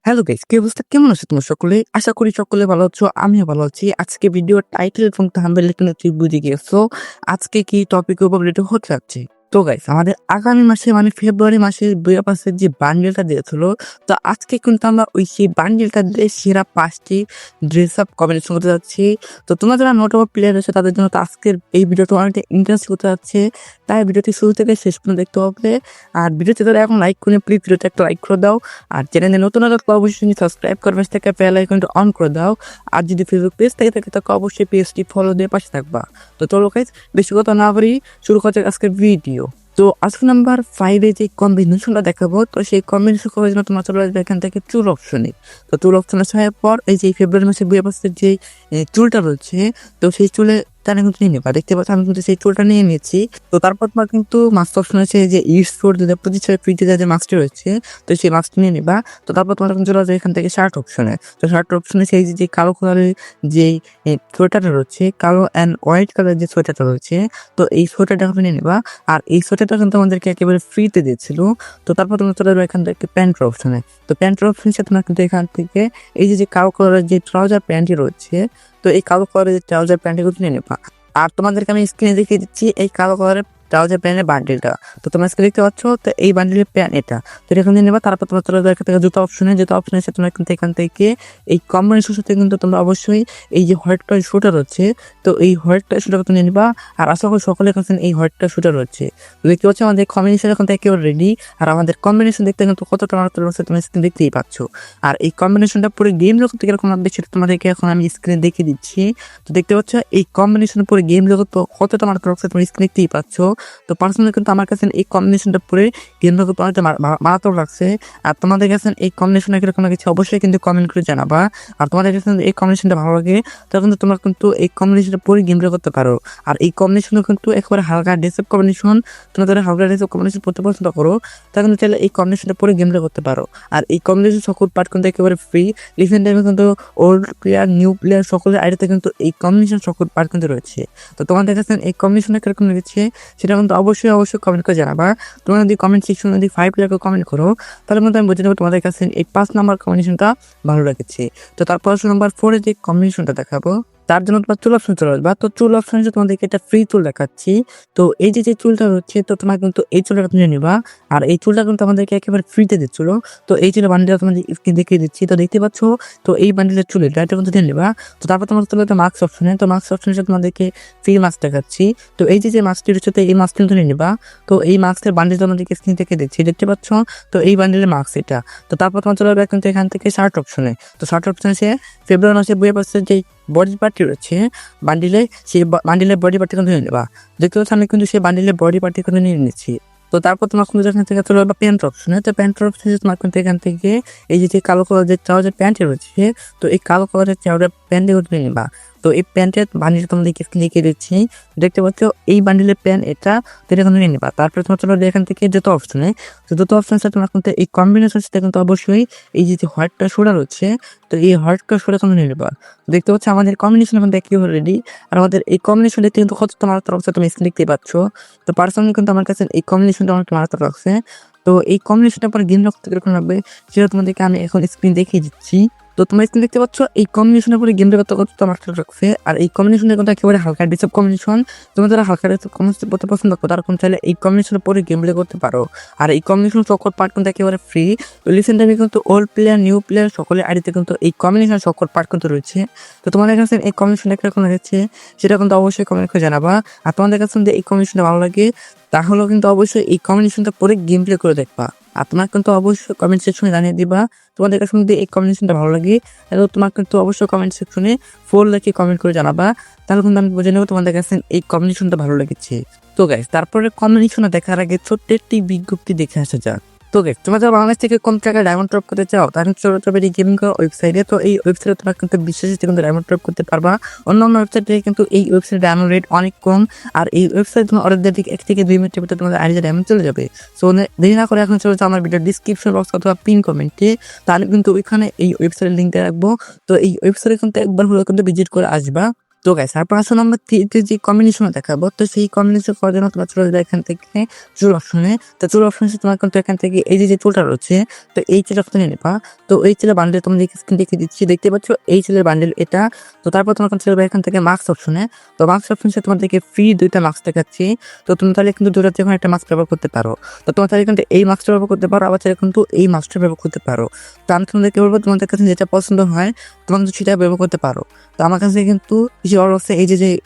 Hello guys, কি অবস্থা? কেমন আছো তোমরা সকলে? আশা করি সকলে ভালো আছো। আমিও ভালো আছি। আজকে ভিডিওর টাইটেল এবং থাম্বনেল দেখে তুই বুঝে গিয়েছো আজকে কি টপিকের উপর ভিডিও হতে যাচ্ছে। তো গাইস, আমাদের আগামী মাসে মানে ফেব্রুয়ারি মাসে বুয়া পাসের যে বান্ডেলটা দিয়েছিল, তো আজকে কিন্তু আমরা সেই বান্ডেলটা দিয়ে সেরা 5টি ড্রেস আপ কম্বিনেশন করতে যাচ্ছি। তো তোমরা যারা নোটবুক প্লেয়ার আছে তাদের জন্য তো আজকের এই ভিডিওটা অনেকটা ইন্টারেস্ট হতে যাচ্ছে। তাই ভিডিওটি শুরু থেকে শেষ পর্যন্ত দেখতে হবে। আর ভিডিওতে যারা এখন লাইক করে প্লিজ ভিডিওতে একটা লাইক করে দাও। আর চ্যানেলে নতুন হলে অবশ্যই সাবস্ক্রাইব করবে, থেকে বেল আইকনটা অন করে দাও। আর যদি ফেসবুক পেজ থেকে থাকে তাকে অবশ্যই পেজটি ফলো দিয়ে পাশে থাকবা। তো চলো গাইস, বেশি কথা না বলি, শুরু করতে আজকের ভিডিও। তো আজকে নাম্বার 5 যে কম্বিনেশনটা দেখাবো, তো সেই কম্বিনেশন করার জন্য তোমার চলে আসবে এখান থেকে চুল অপশনে। তো চুল অপশনে আসার পর এই যে ফেব্রুয়ারি মাসে বুয়া পাসের যে চুলটা রয়েছে, তো সেই চুলে তারা কিন্তু নিয়ে নেবা। দেখতে পাচ্ছ আমি কিন্তু সেই চুলটা নিয়ে নিয়েছি। তো তারপর তোমার কিন্তু মাস্ক অপশন আছে যে ইউজ ফোর প্রতিষ্ঠা ফ্রিতে যে মাস্কটি রয়েছে, তো সেই মাস্কটি নিয়ে নিবা। তো তারপর তোমার চলে আসবে এখান থেকে শার্ট অপশনে। তো শার্ট অপশনে সেই যে কালো কালারের যে সোয়েটারটা রয়েছে, কালো অ্যান্ড হোয়াইট কালার যে সোয়েটারটা রয়েছে, তো এই সোয়েটারটা তুমি নিয়ে নিবা। আর এই সোয়েটারটা কিন্তু আমাদেরকে একেবারে ফ্রিতে দিয়েছিল। তো তারপর তোমার চলে যাবে এখান থেকে প্যান্ট অপশনে। তো প্যান্ট অপশনের সাথে তোমার কিন্তু এখান থেকে এই যে কালো কালারের যে ট্রাউজার প্যান্টটি রয়েছে, তো এই কালো কালারের যে ট্রাউজার প্যান্টটি কিন্তু নিয়ে নেবা। আর তোমাদেরকে আমি স্ক্রিনে দেখিয়ে দিচ্ছি এই কালো কালারের ট্রাউজার প্যান্টের বান্ডেলটা। তো তোমরা স্ক্রিনে দেখতে পাচ্ছ, তো এই বান্ডেলের প্যান্ট এটা। তো এটা এখান থেকে নেবা। তারপর তোমার চলে যাবে এখান থেকে জুতো অপশনের সাথে তোমরা কিন্তু এখান থেকে এই কম্বিনেশনের সাথে কিন্তু তোমরা অবশ্যই এই যে হোয়াইট কালার শুটার রয়েছে, তো এই হোয়াইট কালার শুটার তুমি নিবা। আর আশা করি সকলের কাছে এই হোয়াইট কালার শুটার রয়েছে। তো দেখতে পাচ্ছ আমাদের কম্বিনেশন এখন থেকে একেবারে রেডি। আর আমাদের কম্বিনেশন দেখতে কিন্তু কতটা মাত্রা রয়েছে তুমি স্ক্রিনে দেখতেই পাচ্ছ। আর এই কম্বিনেশনটা পুরো গেম জগৎ থেকে এরকম লাগবে সেটা তোমাদেরকে এখন আমি স্ক্রিনে দেখিয়ে দিচ্ছি। তো দেখতে পাচ্ছ এই কম্বিনেশনের পরে গেম জগৎ কতটা মাত্রা রয়েছে তুমি স্ক্রিনে দেখতেই পাচ্ছ। তো পার্সোনালি কিন্তু আমার কাছে এই কম্বিনেশনটা পরে গেম জগৎ অনেকটা মারাত্মক লাগছে। আর তোমাদের কাছে এই কম্বিনেশনে কিরকম লাগছে অবশ্যই কিন্তু কমেন্ট করে জানাবা। আর তোমাদের কাছে এই কম্বিনেশনটা ভালো লাগে তখন কিন্তু তোমরা কিন্তু এই কম্বিনেশনটা পরে গেম প্লে করতে পারো। আর এই কম্বিনেশন কিন্তু একেবারে হালকা ড্রেসআপ কম্বিনেশন। তোমরা যারা হালকা ড্রেসআপ কম্বিনেশন পড়তে পছন্দ করো তখন কিন্তু চাইলে এই কম্বিনেশনটা পরে গেম প্লে করতে পারো। আর এই কম্বিনেশন সকল পার্ট কিন্তু একেবারে ফ্রি। রিসেন্ট টাইমে কিন্তু ওল্ড প্লেয়ার নিউ প্লেয়ার সকলের আইডিতে কিন্তু এই কম্বিনেশন সকল পার্ট কিন্তু রয়েছে। তো তোমাদের কাছে এই কম্বিনেশনটা কিরকম লেগেছে সেটা কিন্তু অবশ্যই কমেন্ট করে জানাবা। তোমরা যদি কমেন্ট সেকশনে যদি 5 প্লেয়ারকে কমেন্ট করো তাহলে কিন্তু আমি বুঝে নেবো তোমাদের কাছে এই 5 নাম্বার কম্বিনেশনটা ভালো লেগেছে। তো তারপর নাম্বার 4 যে কম্বিনেশনটা দেখাবো, তার জন্য তোমার চুল অপশন চলে আসবে। তো চুল অপশনে তোমাদেরকে একটা ফ্রি চুল দেখাচ্ছি। তো এই যে চুলটা হচ্ছে, তো তোমার কিন্তু এই চুলটা তুমি নিবা। আর এই চুলটা কিন্তু আমাদেরকে একেবারে ফ্রিতে দিচ্ছিল। তো এই চুলের বান্ডেলটা তোমাদের দেখিয়ে দিচ্ছি। তো দেখতে পাচ্ছ, তো এই বান্ডেলের চুলের এটা কিন্তু দিয়ে নিবা। তো তারপর তোমার চলে একটা মাস্ক অপশনে। তো মাস্ক অপশনে তোমাদেরকে ফ্রি মাস্ক দেখাচ্ছি। তো এই যে মাস্কটি রয়েছে, তো এই মাস্কটি কিন্তু নিয়ে নিবা। তো এই মাস্কের বান্ডেল তোমাদেরকে স্ক্রিন থেকে দিচ্ছি, দেখতে পাচ্ছ। তো এই বান্ডেলের মাস্ক এটা। তো তারপর তোমার চলে যাবে কিন্তু এখান থেকে শার্ট অপশনে। তো শার্ট অপশনে সে ফেব্রুয়ারি মাসে বুয়া পাসের যে বডি পার্টি রয়েছে বান্ডিলে, সেই বান্ডিলের বডি পার্টি কিন্তু নিয়ে নেবা। দেখতে পাচ্ছ আমি কিন্তু সেই বান্ডিলের বডি পার্টি কিন্তু নিয়ে নিচ্ছি। তো তারপর তোমার কিন্তু এখান থেকে চলে যাবে প্যান্ট অপশনে। তো প্যান্ট অপশনে তোমার কিন্তু এখান থেকে এই যে কালো কালার যে ট্রাউজার প্যান্ট রয়েছে, তো এই কালো কালারের ট্রাউজার প্যান্ট নিয়ে নেবা। তো এই প্যান্টের বান্ডিল তোমাদেরকে লিখে দিচ্ছি, দেখতে পাচ্ছ এই বান্ডিলের প্যান্ট এটা, তো এটা কিন্তু নিয়ে নেবা। তারপরে তোমার চলে যাবে এখান থেকে জুতো অপশনে। তো জুতো অপশনের সাথে তোমার কিন্তু এই কম্বিনেশন সাথে কিন্তু অবশ্যই এই যে হোয়াইটটা সোডা রয়েছে, তো এই হোয়াইটটা সোডা কিন্তু নিয়ে নেবা। দেখতে পাচ্ছ আমাদের কম্বিনেশন এখন দেখি অলরেডি। আর আমাদের এই কম্বিনেশন দেখতে কিন্তু কতটা মারাত্মক লাগছে তুমি স্ক্রিন দেখতেই পাচ্ছ। তো পার্সোনালি কিন্তু আমার কাছে এই কম্বিনেশনটা অনেক মারাত্মক লাগছে। তো এই কম্বিনেশনটা পরে গেম রাখতে কিরকম লাগবে সেটা তোমাদেরকে আমি এখন স্ক্রিন দেখিয়ে দিচ্ছি। তো তোমরা স্ক্রিন দেখতে পাচ্ছ এই কম্বিনেশনের পরে গেম করতে করতে আমার রাখছে। আর এই কম্বিনেশনের কিন্তু একেবারে হালকা ডিসঅ্যাপ কম্বিনেশন। তোমরা যারা হালকা ডিসঅ্যাপ কম্বিনেশন করতে পছন্দ করো তারা চাইলে এই কম্বিনেশনের পরে গেম প্লে করতে পারো। আর এই কম্বিনেশন সকল পার্ট কিন্তু একেবারে ফ্রি। তো রিসেন্ট টাইমে কিন্তু ওল্ড প্লেয়ার নিউ প্লেয়ার সকলের আইডিতে কিন্তু এই কম্বিনেশন সকল পার্ট কিন্তু রয়েছে। তো তোমাদের কাছে এই কম্বিনেশনটা কিরকম লাগছে সেটা কিন্তু অবশ্যই কমেন্ট করে জানাবা। আর তোমাদের কাছে যদি এই কম্বিনেশনটা ভালো লাগে তাহলেও কিন্তু অবশ্যই এই কম্বিনেশনটা পরে গেম প্লে করে দেখবা। আর তোমার কিন্তু অবশ্যই কমেন্ট সেকশনে জানিয়ে দিবা তোমাদের কাছে যদি এই কম্বিনেশনটা ভালো লাগে। তাহলে তোমার কিন্তু অবশ্যই কমেন্ট সেকশনে 4 লিখে কমেন্ট করে জানাবা। তাহলে কিন্তু আমি বুঝে নেবো তোমাদের কাছে এই কম্বিনেশনটা ভালো লেগেছে। তো গাইস, তারপরে কম্বিনেশনটা দেখার আগে ছোট্ট একটি বিজ্ঞপ্তি দেখে আসা যাক। তো গাইস, তোমরা যারা বাংলাদেশ থেকে কম টাকায় ডায়মন্ড ড্রপ করতে চাও তাহলে চলো তবে এই গেমিং ওয়েবসাইটে। তো এই ওয়েবসাইটে তোমরা কিন্তু বিশ্বাসে কিন্তু ডায়মন্ড ড্রপ করতে পারবা। অন্যান্য ওয়েবসাইটে কিন্তু এই ওয়েবসাইটে ডায়মন্ড রেট অনেক কম। আর এই ওয়েবসাইট তোমার অর্ডার দিকে 1 থেকে 2 মিনিটের ভিতরে তোমাদের আইডিতে ডায়মন্ড চলে যাবে। সো দেরি না করে এখন চলে যাও আমার ভিডিও ডিসক্রিপশন বক্স অথবা পিন কমেন্টে, তাহলে কিন্তু ওইখানে এই ওয়েবসাইটের লিঙ্কটা রাখবো। তো এই ওয়েবসাইটে কিন্তু একবার হলে কিন্তু ভিজিট করে আসবা। তো গাইস তারপর আছে নাম্বার 3 যে কম্বিনেশন দেখাবো। তো সেই কম্বিনেশন করার জন্য তোমরা চলে যাবে এখান থেকে টুল অপশনে। তো টুল অপশনে তোমার কিন্তু এখান থেকে এই যে টুলটা রয়েছে, তো এই টুল অপশনে নিবা। তো এই টুলের বান্ডেল তোমরা স্ক্রিন দেখে দিচ্ছি, দেখতে পাচ্ছ এই টুলের বান্ডেল এটা। তো তারপর তোমার চলে যাবে এখান থেকে মাস্ক অপশনে। তো মাস্ক অপশনে তোমাদেরকে ফ্রি 2টা মাস্ক দেখাচ্ছি। তো তুমি তাহলে কিন্তু দুটো যে কোনো একটা মাস্ক ব্যবহার করতে পারো। তো তোমার তাহলে কিন্তু এই মাস্কটা ব্যবহার করতে পারো, আবার চাইলে কিন্তু এই মাস্কটা ব্যবহার করতে পারো। তো আমি তোমাদেরকে বলবো তোমাদের কাছে যেটা পছন্দ হয় তোমরা কিন্তু সেটা ব্যবহার করতে পারো। তো আমার কাছে কিন্তু বেশি ভালো লাগছে এই যে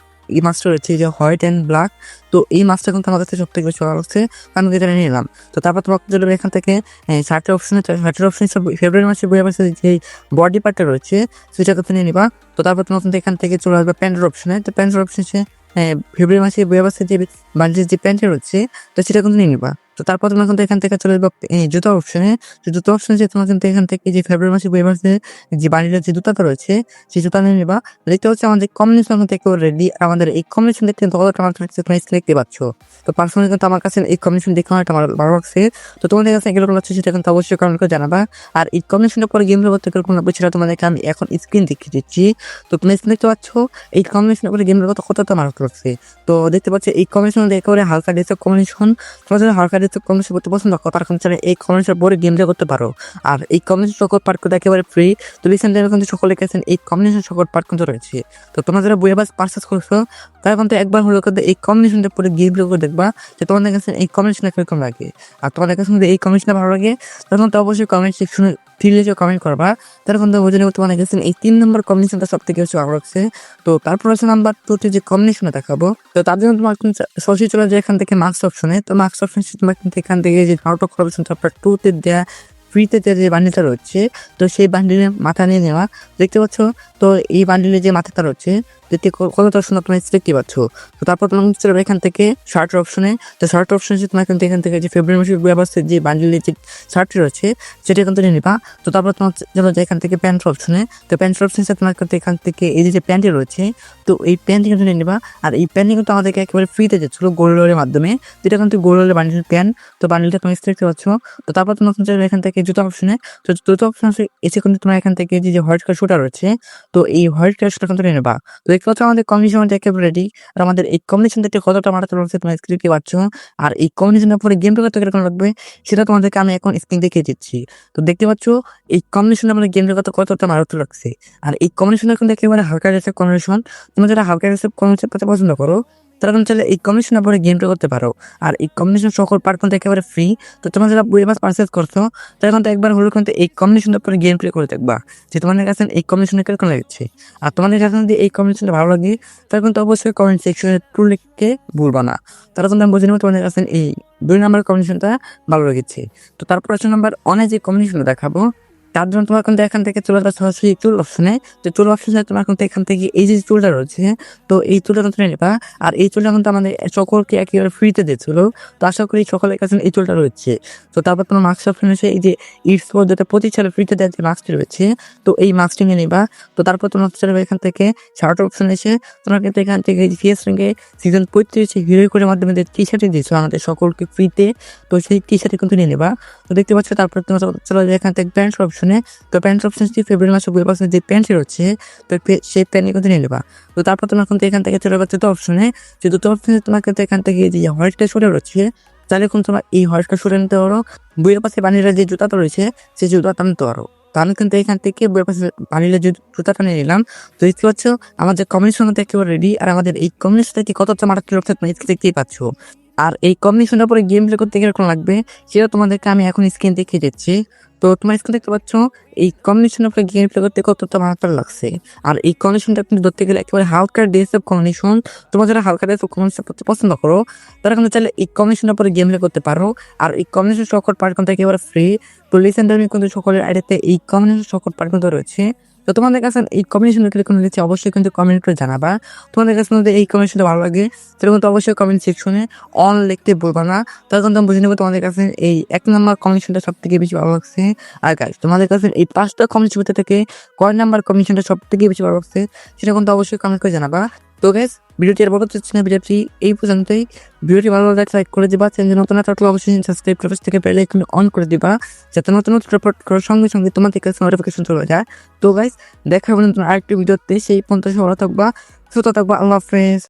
এই মাছটা রয়েছে, এই যে হোয়াইট অ্যান্ড ব্ল্যাক। তো এই মাছটা কিন্তু আমার কাছে সব থেকে বেশি ভালো লাগছে, আমি যেটা নিলাম। তো তারপর তোমার চলে যাবে এখান থেকে শার্টের অপশনে। শার্টের অপশনে ফেব্রুয়ারি মাসে বই পাশে যে বডি পার্টটা রয়েছে সেটা কিন্তু নিয়ে নিবা। তো তারপর তোমার কিন্তু এখান থেকে চলে আসবে প্যান্টের অপশনে। তো প্যান্টের অপশনে ফেব্রুয়ারি মাসে বই পাশে যে বান্ডেলের যে প্যান্টটা রয়েছে তো সেটা কিন্তু নিয়ে নিবা। তো তারপর তোমার কিন্তু এখান থেকে চলে যাবে জুতো অপশনে। জুতো অপশনে যে তোমার কিন্তু এখান থেকে যে ফেব্রুয়ারি মাসে বই পাশে যে বান্ডেলের যে জুতাটা রয়েছে সেই জুতা নিয়ে নিবা। দেখতে হচ্ছে আমাদের কম্বিনেশন কিন্তু একেবারে রেডি। আমাদের এই কম্বিনেশন দেখতে কতটা আমার কাছে তোমরা দেখতে পাচ্ছ। তো পার্সোনালি কিন্তু আমার কাছে এই কম্বিনেশন দেখে অনেকটা ভালো লাগছে। তো তোমাদের কাছে এগুলো লাগছে সেটা কিন্তু অবশ্যই কমেন্ট করে জানাবা। আর এই কম্বিনেশনের পরে গেম করতে কেমন লাগবে সেটা তোমাদেরকে আমি এখন স্ক্রিন দেখিয়ে দিচ্ছি। তো তুমি স্ক্রিন দেখতে পাচ্ছ এই কম্বিনেশনের পরে গেম কতটা ভালো লাগছে। তো দেখতে পাচ্ছ এই কম্বিনেশন একেবারে হালকা ডেসক কম্বিনেশন। তোমরা যারা হালকা ডেসক কম্বিনেশন করতে পছন্দ করো তারা কিন্তু চাইলে এই কম্বিনেশনের পরে গেমটা করতে পারো। আর এই কম্বিনেশন সকল পার্ট করতে একেবারে ফ্রি। তো রিসেন্টলি কিন্তু সকলে গেছেন এই কম্বিনেশন সকল পার্ট কিন্তু রয়েছে। তো তোমরা যারা বইয়ে বাস পারচেস করছো তারা কিন্তু একবার হলো কিন্তু এই কম্বিনেশনটা পরে গেম প্লে করে দেখবা যে তোমাদের কাছে এই কম্বিনেশনটা কিরকম লাগে। আর তোমাদের কাছে যদি এই কম্বিনেশনটা ভালো লাগে তখন তো অবশ্যই কমেন্ট সেকশনে ফিরে কমেন্ট করবা। তারা কিন্তু বুঝে নেবো তোমাদের কাছে এই 3 নম্বর কম্বিনেশনটা সব থেকে বেশি ভালো লাগছে। তো তারপর আছে নাম্বার 2 যে কম্বিনেশনটা দেখাবো। তো তার জন্য তোমার কিন্তু সরাসরি চলে যায় এখান থেকে মার্কস অপশনে। তো মার্কস অপশনে তোমার কিন্তু এখান থেকে যে আউট অফ করার তারপর 2তে দেওয়া ফ্রিতে যে বান্ডিলটা রয়েছে তো সেই বান্ডিলের মাথা নিয়ে নেওয়া। দেখতে পাচ্ছ তো এই বান্ডিলের যে মাথাটা রয়েছে দেখতে কতটা সুন্দর তুমি দেখতে পাচ্ছ। তো তারপর তোমার চলে এখান থেকে শার্টের অপশনে। তো শার্ট অপশনে তোমার কিন্তু এখান থেকে যে ফেব্রুয়ারি মাসের ব্যবস্থায় যে বান্ডিলের যে শার্টটি রয়েছে সেটা কিন্তু নিয়ে নিবা। তো তারপর তোমার চলে যায় এখান থেকে প্যান্ট অপশনে। তো প্যান্ট অপশনে তোমার কিন্তু এখান থেকে এই যে প্যান্টটি রয়েছে তো এই প্যান্টটি কিন্তু নিয়ে নিবা। আর এই প্যান্টটি কিন্তু আমাদেরকে একেবারে ফ্রিতে যাচ্ছিল গোল্ডের মাধ্যমে, যেটা কিন্তু গোল্ডের বান্ডিল প্যান্ট। তো বান্ডিলটা তুমি দেখতে পাচ্ছ। তো তারপর তোমার চলে এখান থেকে জুতো অপশনে। তো জুতো অপশন এসে কিন্তু তোমার এখান থেকে যে হোয়াইট কালার শুটা রয়েছে তো এই হোয়াইট কালার শুটা কিন্তু নিয়ে নেবা। তো দেখতে পাচ্ছ আমাদের কম্বিনেশন একেবারে রেডি। আর আমাদের এই কম্বিনেশন দেখতে কতটা মারাত্মক লাগছে তোমরা স্ক্রিন দেখতে পাচ্ছ। আর এই কম্বিনেশনের পরে গেম করতে কিরকম লাগবে সেটা তোমাদেরকে আমি এখন স্ক্রিন দেখিয়ে দিচ্ছি। তো দেখতে পাচ্ছ এই কম্বিনেশনে আমাদের গেম করতে কতটা মারাত্মক লাগছে। আর এই কম্বিনেশন কিন্তু একেবারে হালকা রেসেপ কম্বিনেশন। তোমরা যারা হালকা রেসেপ কম্বিনেশন করতে পছন্দ করো তারা কিন্তু চাইলে এই কম্বিনেশনের পরে গেম প্লে করতে পারো। আর এই কম্বিনেশন সকল পার্ট কিন্তু একেবারে ফ্রি। তো তোমরা যারা বই বাস পারচেস করছো তারা কিন্তু একবার হলো কিন্তু এই কম্বিনেশনের পরে গেম প্লে করে দেখবা যে তোমাদের কাছে এই কম্বিনেশন কিরকম লাগছে। আর তোমাদের কাছে যদি এই কম্বিনেশনটা ভালো লাগে তারা কিন্তু অবশ্যই কমেন্ট সেকশনে ট্রু লিখতে ভুলবা না। তারা কিন্তু আমি বুঝে নেবো তোমাদের কাছে এই 2 নম্বর কম্বিনেশনটা ভালো লেগেছে। তো তারপর 4 নম্বর অনেক যে কম্বিনেশনটা দেখাবো তার জন্য তোমার কিন্তু এখান থেকে চলে যাচ্ছে সরাসরি টুল অপশনে। তো টুল অপশনে তোমার কিন্তু এখান থেকে এই যে টুলটা রয়েছে তো এই টুলটা কিন্তু নেবা। আর এই টুলটা কিন্তু আমাদের সকলকে একেবারে ফ্রিতে দিয়েছিল। তো আশা করি সকলের কাছে এই টুলটা রয়েছে। তো তারপর তোমার মাস্ক অপশনে এসে এই যে ইটস ফোর যেটা প্রতি সালে ফ্রিতে দেওয়ার যে মাস্কটি রয়েছে তো এই মাস্কটি নিয়ে নিবা। তো তারপর তোমার চলে এখান থেকে শার্ট অপশনে এসে তোমার কিন্তু এখান থেকে ফিএস র্যাঙ্কে সিজন 35 হিরো কোডের মাধ্যমে যে টি শার্টটি দিয়েছিল আমাদের সকলকে ফ্রিতে, তো সেই টি শার্টটি কিন্তু নিয়ে নেবা। তো দেখতে পাচ্ছ তারপর তোমার চলে যায় এখান থেকে প্যান্ট অপশনে। তো প্যান্ট অপশন ফেব্রুয়ারি মাসে বই পাশে যে প্যান্টটি রয়েছে তো সেই প্যান্টটি কিন্তু নিয়ে নেবা। তো তারপর তোমার কিন্তু এখান থেকে চলে যাচ্ছে দুটো অপশনে। যে দুটো অপশনে তোমার কিন্তু এখান থেকে যে হোয়াইট কালার শুটে রয়েছে তাহলে কিন্তু তোমার এই হোয়াইট কালার শুটে নিতে পারো। বইয়ের পাশে বানিয়ে যে জুতাটা রয়েছে সেই জুতাটা নিতে পারো। তো আমি কিন্তু এখান থেকে বইয়ের পাশে বানিয়ে যে জুতাটা নিয়ে নিলাম। তো দেখতে পাচ্ছ আমাদের কম্বিনেশন একেবারে রেডি। আর আমাদের এই কম্বিনেশনটা কি কতটা মারাত্মক লাগছে তোমরা দেখতেই পাচ্ছ। আর এই কম্বিনেশনের পরে গেম প্লে করতে কিরকম লাগবে সেটা তোমাদেরকে আমি এখন স্ক্রিন দেখিয়ে দিচ্ছি। তো তোমার স্ক্রিন দেখতে পাচ্ছ এই কম্বিনেশনের পরে গেম প্লে করতে কতটা মারাত্মক লাগছে। আর এই কম্বিনেশনটা কিন্তু ধরতে গেলে একেবারে হালকা ড্রেসআপ কম্বিনেশন। তোমরা যারা হালকা ড্রেসআপ কম্বিনেশন করতে পছন্দ করো তারা কিন্তু চাইলে এই কম্বিনেশনের পরে গেম প্লে করতে পারো। আর এই কম্বিনেশন সকল পার্ট কিন্তু একেবারে ফ্রি। তো রিসেন্টলি কিন্তু সকলের আইডিতে এই কম্বিনেশন সকল পার্ট কিন্তু রয়েছে। তো তোমাদের কাছে এই কম্বিনেশন কিরকম লেগেছে অবশ্যই কিন্তু কমেন্ট করে জানাবা। তোমাদের কাছে মধ্যে এই কম্বিনেশনটা ভালো লাগে তাহলে কিন্তু অবশ্যই কমেন্ট সেকশনে অন লিখতে বলবা না। তাহলে কিন্তু আমি বুঝে নেবো তোমাদের কাছে এই 1 নম্বর কম্বিনেশনটা সব থেকে বেশি ভালো লাগছে। আর গাইস তোমাদের কাছে এই 5টা কম্বিনেশন থেকে কয় নাম্বার কম্বিনেশনটা সব থেকে বেশি ভালো লাগছে সেটা কিন্তু অবশ্যই কমেন্ট করে জানাবা। তো গাইস ভিডিওটি আর বড় হচ্ছে না, ভিডিওটি এই পর্যন্তই। ভিডিওটি ভালো লাগলে লাইক করে দিবা, চ্যানেল নতুন থাকলে অবশ্যই সাবস্ক্রাইব করে থেকে বেল আইকন অন করে দিবা, যাতে নতুন নতুন রিপোর্ট করার সঙ্গে সঙ্গে তোমাদের কাছে নোটিফিকেশন চলে যায়। তো গাইস দেখা হবে নতুন আরেকটি ভিডিওতে, সেই পর্যন্ত ভালো থাকবা, সুস্থ থাকবা, আল্লাহ হাফেজ।